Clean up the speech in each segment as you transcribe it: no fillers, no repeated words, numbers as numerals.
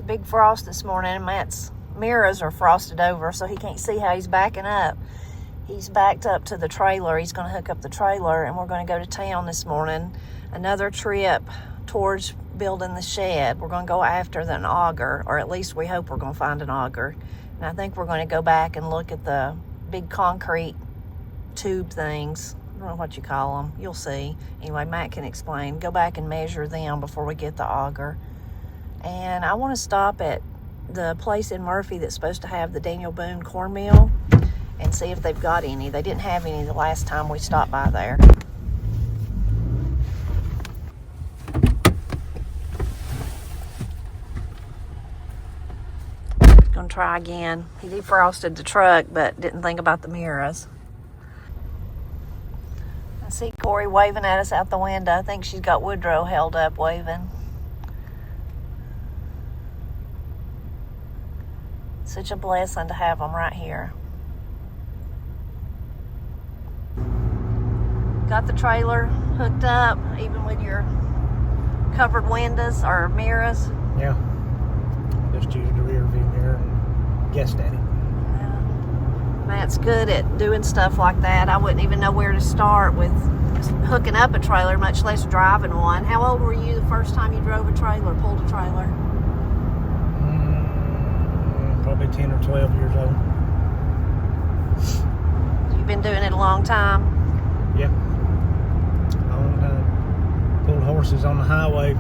big frost this morning, and Matt's mirrors are frosted over, so he can't see how he's backing up. He's backed up to the trailer. He's going to hook up the trailer, and we're going to go to town this morning. Another trip towards building the shed. We're going to go after an auger, or at least we hope we're going to find an auger. And I think we're going to go back and look at the big concrete tube things. I don't know what you call them. You'll see. Anyway, Matt can explain. Go back and measure them before we get the auger. And I want to stop at the place in Murphy that's supposed to have the Daniel Boone cornmeal and see if they've got any. They didn't have any the last time we stopped by there. Gonna try again. He defrosted the truck but didn't think about the mirrors. I see Corey waving at us out the window. I think she's got Woodrow held up waving. Such a blessing to have them right here. Got the trailer hooked up, even with your covered windows or mirrors. Yeah. Just used the rear view mirror and guessed at it. Yeah. Matt's good at doing stuff like that. I wouldn't even know where to start with hooking up a trailer, much less driving one. How old were you the first time you drove a trailer, pulled a trailer? Probably 10 or 12 years old. You've been doing it a long time? Yeah. I pulled horses on the highway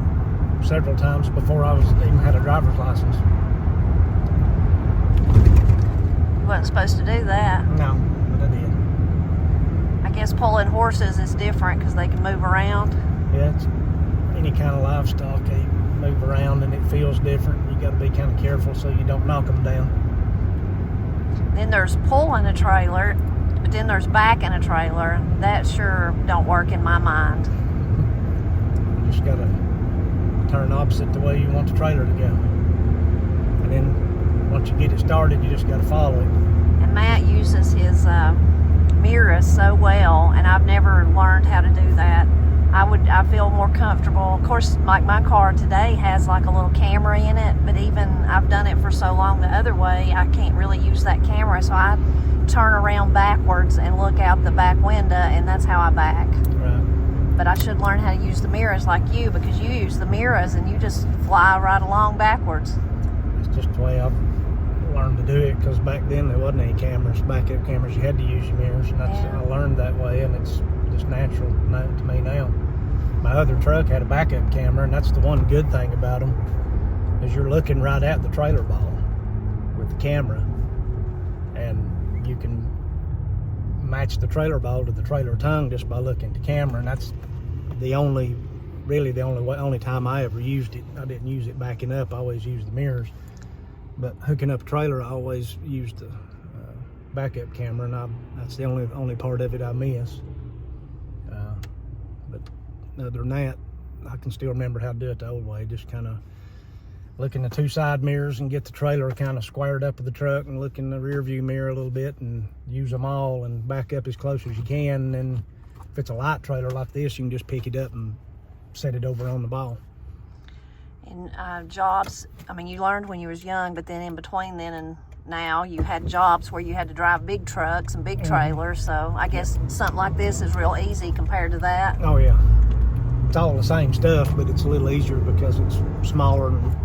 several times before I even had a driver's license. You wasn't supposed to do that. No, but I did. I guess pulling horses is different because they can move around. Yeah, it's any kind of livestock, they move around and it feels different. You got to be kind of careful so you don't knock them down. Then there's pulling a trailer, but then there's backing a trailer. That sure don't work in my mind. You just got to turn opposite the way you want the trailer to go. And then once you get it started, you just got to follow it. And Matt uses his mirrors so well, and I've never learned how to do that. I feel more comfortable. Of course, like my car today has like a little camera in it, but even I've done it for so long the other way, I can't really use that camera, so I turn around backwards and look out the back window, and that's how I back. Right. But I should learn how to use the mirrors like you, because you use the mirrors and you just fly right along backwards. That's just the way I've learned to do it, because back then there wasn't any cameras, backup cameras. You had to use your mirrors, and that's, I learned that way, and it's just natural to me now. My other truck had a backup camera, and that's the one good thing about them, is you're looking right at the trailer ball with the camera, and you can match the trailer ball to the trailer tongue just by looking at the camera. And that's the only time I ever used it. I didn't use it backing up. I always used the mirrors, but hooking up a trailer, I always used the backup camera, and that's the only part of it I miss. But other than that, I can still remember how to do it the old way. Just kind of look in the two side mirrors and get the trailer kind of squared up with the truck, and look in the rear view mirror a little bit and use them all and back up as close as you can. And if it's a light trailer like this, you can just pick it up and set it over on the ball. And jobs, I mean, you learned when you was young, but then in between then and now, you had jobs where you had to drive big trucks and big trailers. So I guess something like this is real easy compared to that. Oh yeah, it's all the same stuff, but it's a little easier because it's smaller. And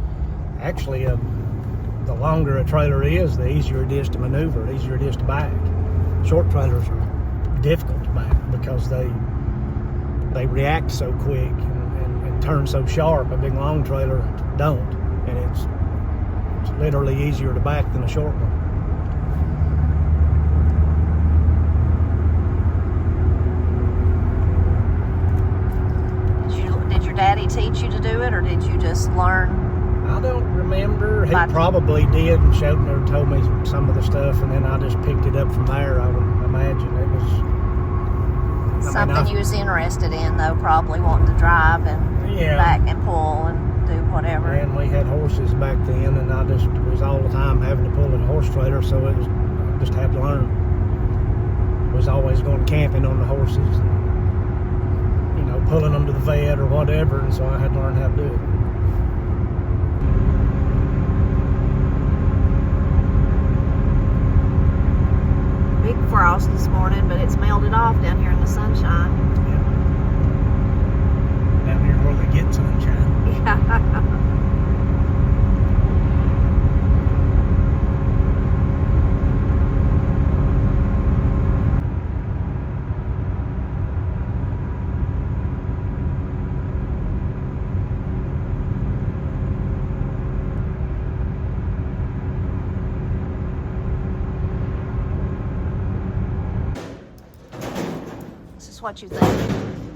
actually, the longer a trailer is, the easier it is to maneuver, the easier it is to back. Short trailers are difficult to back because they react so quick and turn so sharp. A big long trailer don't, and it's literally easier to back than a short one. Did your daddy teach you to do it, or did you just learn? I don't remember. He probably did and showed me or told me some of the stuff, and then I just picked it up from there. I would imagine it was something you was interested in, though, probably wanting to drive and back and pull and do whatever. And we had horses back then, and I just was all the time having to pull a horse trailer, so it was I just had to learn. Was always going camping on the horses, and, pulling them to the vet or whatever, and so I had to learn how to do it. frost this morning, but it's melted off down here in the sunshine. Yeah. Down here where they get sunshine. Yeah. This is what you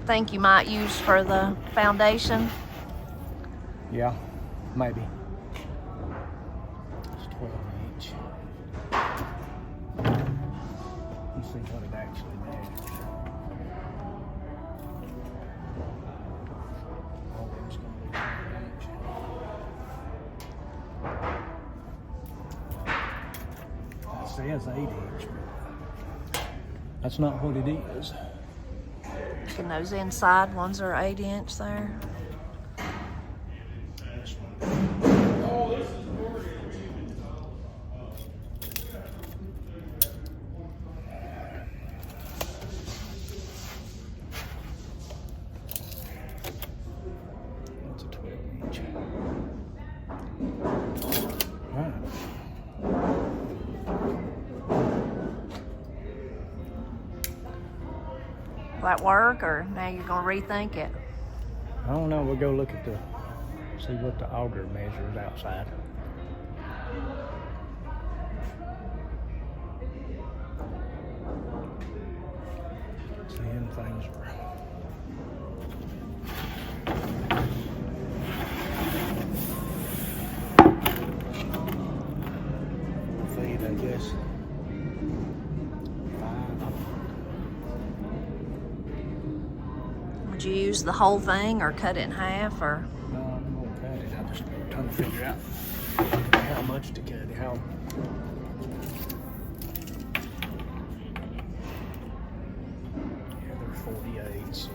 think you might use for the foundation. Yeah, maybe. It's 12 inch. Let's see what it actually measures. All them's gonna be 12 inch. It says 8 inch, but that's not what it is. And those inside ones are 8 inch there. That's a 12 inch. All right. Will that work, or now you're gonna rethink it? I don't know. We'll go look at see what the auger measures outside. Seeing things were. Feed, I guess. 5. Would you use the whole thing or cut it in half, or? No, I'm gonna cut it. I'm just trying to figure out how much to cut it. Yeah, they're 48, so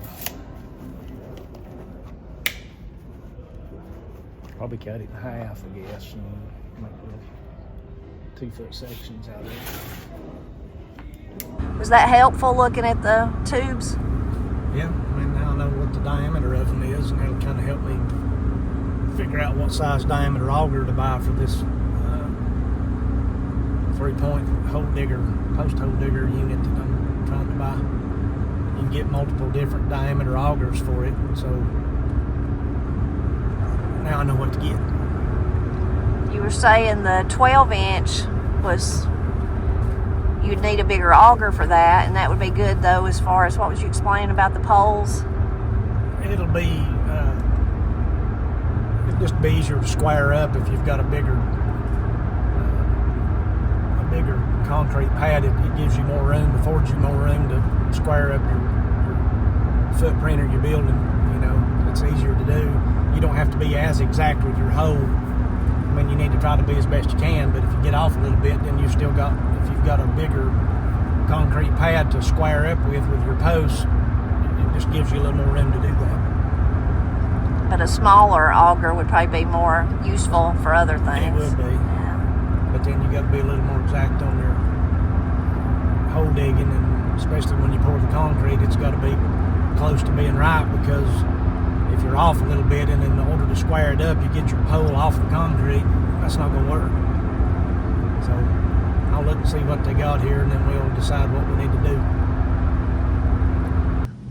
probably cut it in half, I guess, and make little 2-foot sections out of it. Was that helpful looking at the tubes? Yeah, I mean, now I know what the diameter of them is, and that'll kind of help me figure out what size diameter auger to buy for this 3-point hole digger, post hole digger unit that I'm trying to buy. You can get multiple different diameter augers for it, so now I know what to get. You were saying the 12 inch was, you'd need a bigger auger for that, and that would be good though, as far as what was you explaining about the poles? It'll be, it'll just be easier to square up if you've got a bigger concrete pad. It gives you more room, affords you more room to square up your footprint of your building. You know, it's easier to do. You don't have to be as exact with your hole. I mean, you need to try to be as best you can, but if you get off a little bit, then you've still got, if you've got a bigger concrete pad to square up with your posts, it just gives you a little more room to do that. But a smaller auger would probably be more useful for other things. It would be. Yeah. But then you got to be a little more exact on your hole digging, and especially when you pour the concrete, it's got to be close to being right, because if you're off a little bit and in order to square it up, you get your pole off the concrete, that's not going to work. So I'll look and see what they got here, and then we'll decide what we need to do.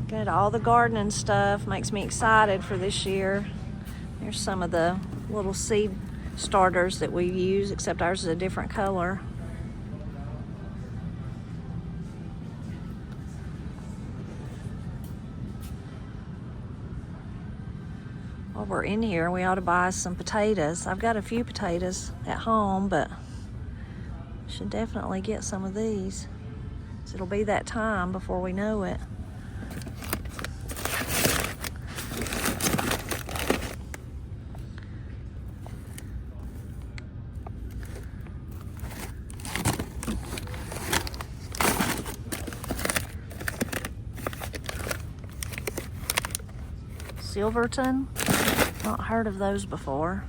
Good, all the gardening stuff makes me excited for this year. There's some of the little seed starters that we use, except ours is a different color. While we're in here, we ought to buy some potatoes. I've got a few potatoes at home, but should definitely get some of these. So it'll be that time before we know it. Silverton, not heard of those before.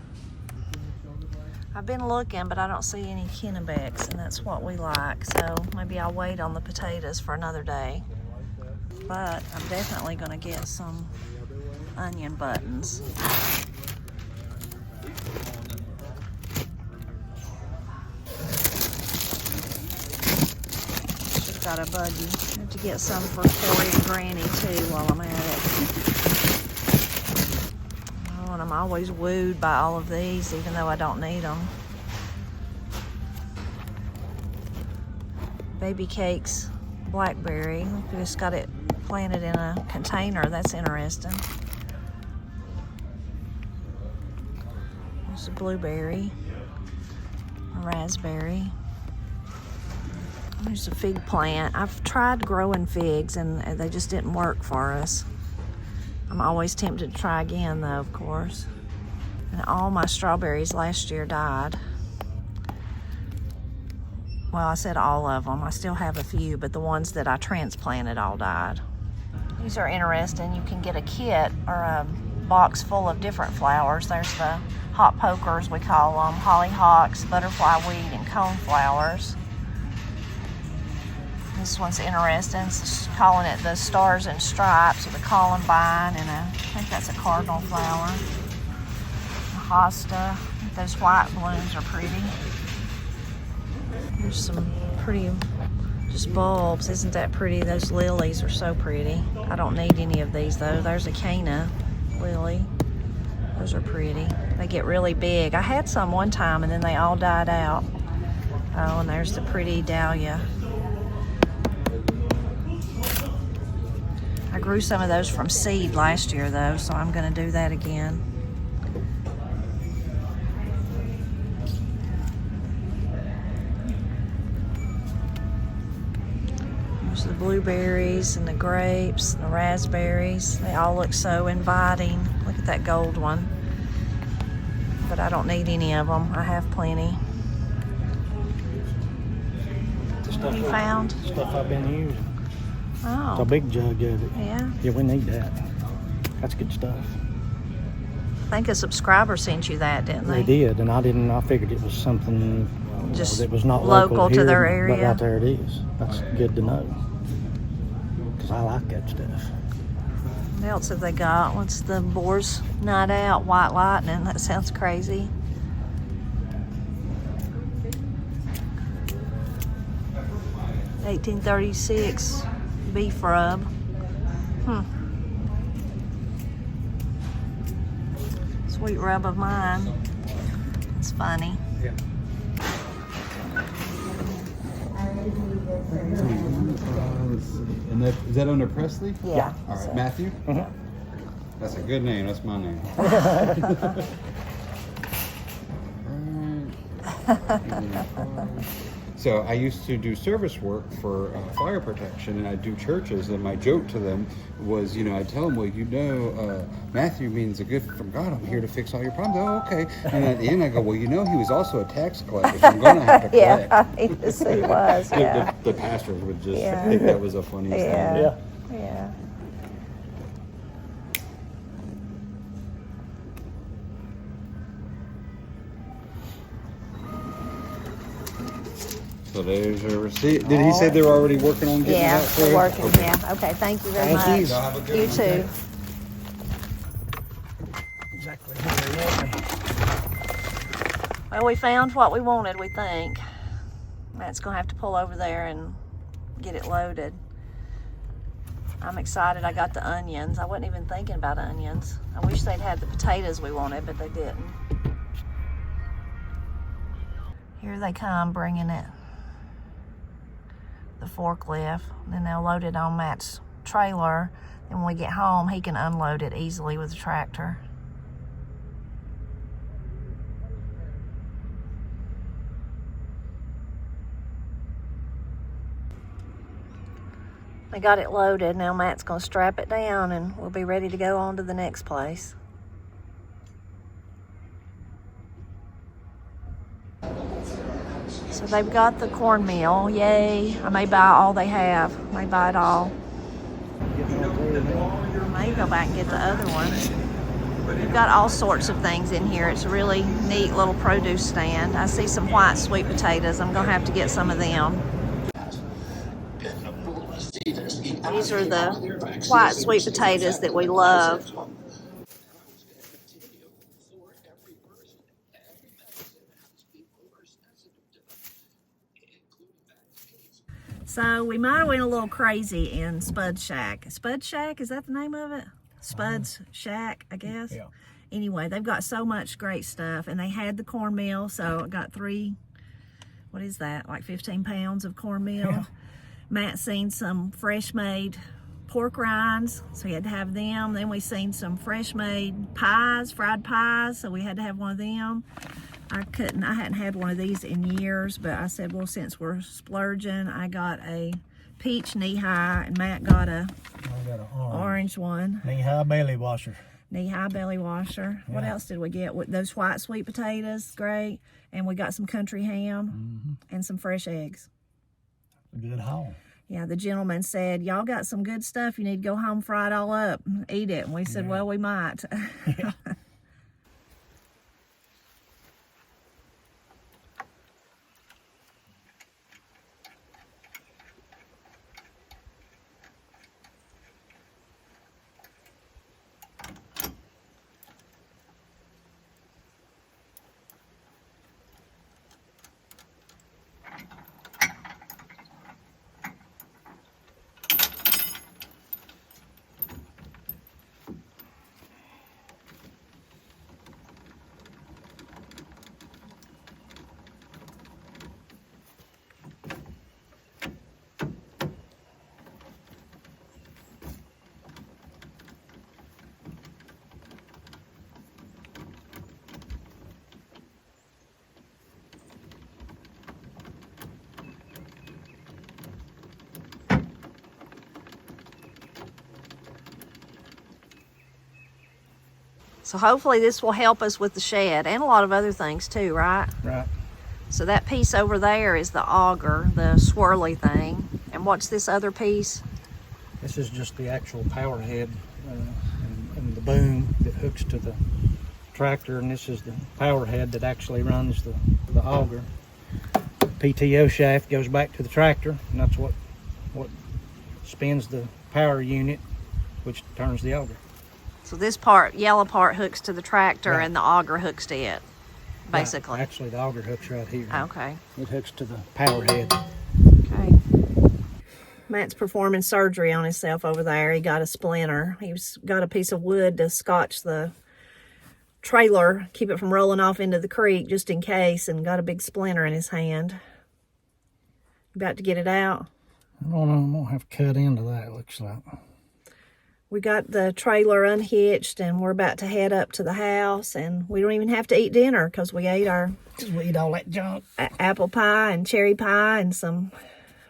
I've been looking, but I don't see any Kennebecks, and that's what we like. So maybe I'll wait on the potatoes for another day. But I'm definitely gonna get some onion buttons. She's got a buggy. I have to get some for Corey and Granny too while I'm at it. Oh, and I'm always wooed by all of these, even though I don't need them. Baby Cakes blackberry. We just got it planted in a container. That's interesting. There's a blueberry, a raspberry. There's a fig plant. I've tried growing figs and they just didn't work for us. I'm always tempted to try again though, of course. And all my strawberries last year died. Well, I said all of them. I still have a few, but the ones that I transplanted all died. These are interesting. You can get a kit or a box full of different flowers. There's the hot pokers, we call them, hollyhocks, butterfly weed, and coneflowers. This one's interesting. It's calling it the Stars and Stripes, or the columbine, and I think that's a cardinal flower. A hosta. Those white blooms are pretty. There's some pretty, just bulbs. Isn't that pretty? Those lilies are so pretty. I don't need any of these though. There's a Cana lily. Those are pretty. They get really big. I had some one time and then they all died out. Oh, and there's the pretty dahlia. I grew some of those from seed last year though, so I'm gonna do that again. There's the blueberries and the grapes and the raspberries. They all look so inviting. Look at that gold one. But I don't need any of them. I have plenty. What you found? Stuff I've been using. Oh. It's a big jug of it. Yeah? Yeah, we need that. That's good stuff. I think a subscriber sent you that, didn't they? They did, and I didn't. I figured it was something Just that was not local here, to their but area. right there it is. That's good to know. Because I like that stuff. What else have they got? What's the Boar's Night Out? White Lightning. That sounds crazy. $18.36 beef rub. Sweet rub of mine. It's funny. Yeah. And is that under Presley? Yeah. All right, Matthew? Mhm. That's a good name. That's my name. So I used to do service work for fire protection, and I'd do churches, and my joke to them was, I'd tell them, well, Matthew means a gift from God. I'm here to fix all your problems. Oh, okay. And at the end I go, well, he was also a tax collector, so I'm going to have to collect. Yeah, yes, he was. Yeah. The pastors would just Yeah. think that was the funniest thing. Yeah. Yeah. So there's your receipt. Did he say they were already working on getting it out for we're you? working. Okay. Yeah. Okay. Thank you very Thank much. you. Y'all have a good You one. too. Exactly where you want me. Well, we found what we wanted, we think. Matt's gonna have to pull over there and get it loaded. I'm excited I got the onions. I wasn't even thinking about onions. I wish they'd had the potatoes we wanted, but they didn't. Here they come, bringing it. The forklift. Then they'll load it on Matt's trailer. And when we get home, he can unload it easily with the tractor. They got it loaded. Now Matt's gonna strap it down and we'll be ready to go on to the next place. So they've got the cornmeal, yay. I may buy all they have. I may buy it all. I may go back and get the other ones. We've got all sorts of things in here. It's a really neat little produce stand. I see some white sweet potatoes. I'm gonna have to get some of them. These are the white sweet potatoes that we love. So we might have went a little crazy in Spud's Shack. Spud's Shack, is that the name of it? Spud's Shack, I guess. Yeah. Anyway, they've got so much great stuff, and they had the cornmeal, so I got 3, what is that, like 15 pounds of cornmeal. Yeah. Matt seen some fresh made pork rinds, so he had to have them. Then we seen some fresh made pies, fried pies, so we had to have one of them. I hadn't had one of these in years, but I said, well, since we're splurging, I got a peach knee-high, and Matt got a orange one. Knee-high belly washer. Knee-high belly washer. Yeah. What else did we get? Those white sweet potatoes, great. And we got some country ham and some fresh eggs. A good haul. Yeah, the gentleman said, y'all got some good stuff. You need to go home, fry it all up, and eat it. And we said, well, we might. Yeah. So hopefully this will help us with the shed and a lot of other things too, right? Right. So that piece over there is the auger, the swirly thing. And what's this other piece? This is just the actual power head and the boom that hooks to the tractor, and this is the power head that actually runs the auger. PTO shaft goes back to the tractor, and that's what spins the power unit, which turns the auger. So this part, yellow part, hooks to the tractor, Right. and the auger hooks to it, basically. Right. Actually, the auger hooks right here. Okay. It hooks to the power head. Okay. Matt's performing surgery on himself over there. He got a splinter. He's got a piece of wood to scotch the trailer, keep it from rolling off into the creek just in case, and got a big splinter in his hand. About to get it out. I don't know, I'm gonna have to cut into that, it looks like. We got the trailer unhitched, and we're about to head up to the house, and we don't even have to eat dinner because we ate our Just we eat all that junk. apple pie and cherry pie and some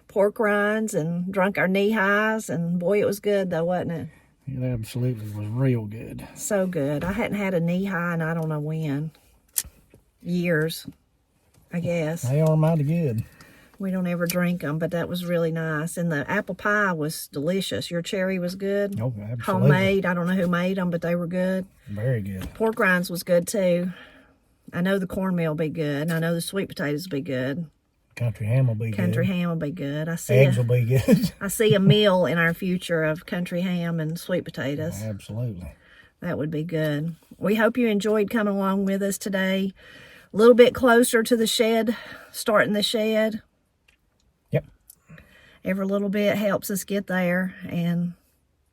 pork rinds and drunk our knee-highs, and boy, it was good though, wasn't it? It absolutely was real good. So good. I hadn't had a knee-high and I don't know when. Years, I guess. They are mighty good. We don't ever drink them, but that was really nice. And the apple pie was delicious. Your cherry was good. Oh, absolutely. Homemade. I don't know who made them, but they were good. Very good. Pork rinds was good too. I know the cornmeal will be good. And I know the sweet potatoes will be good. Country ham will be Country good. ham will be good. Eggs will be good. I see a meal in our future of country ham and sweet potatoes. Absolutely. That would be good. We hope you enjoyed coming along with us today. A little bit closer to the shed, starting the shed. Yep. Every little bit helps us get there, and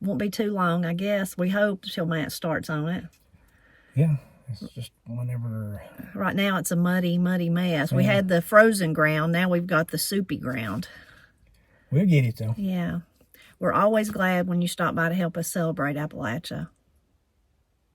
won't be too long, I guess. We hope till Matt starts on it. Yeah. It's just whenever. Right now it's a muddy, muddy mess. We had the frozen ground. Now we've got the soupy ground. We'll get it though. Yeah. We're always glad when you stop by to help us celebrate Appalachia.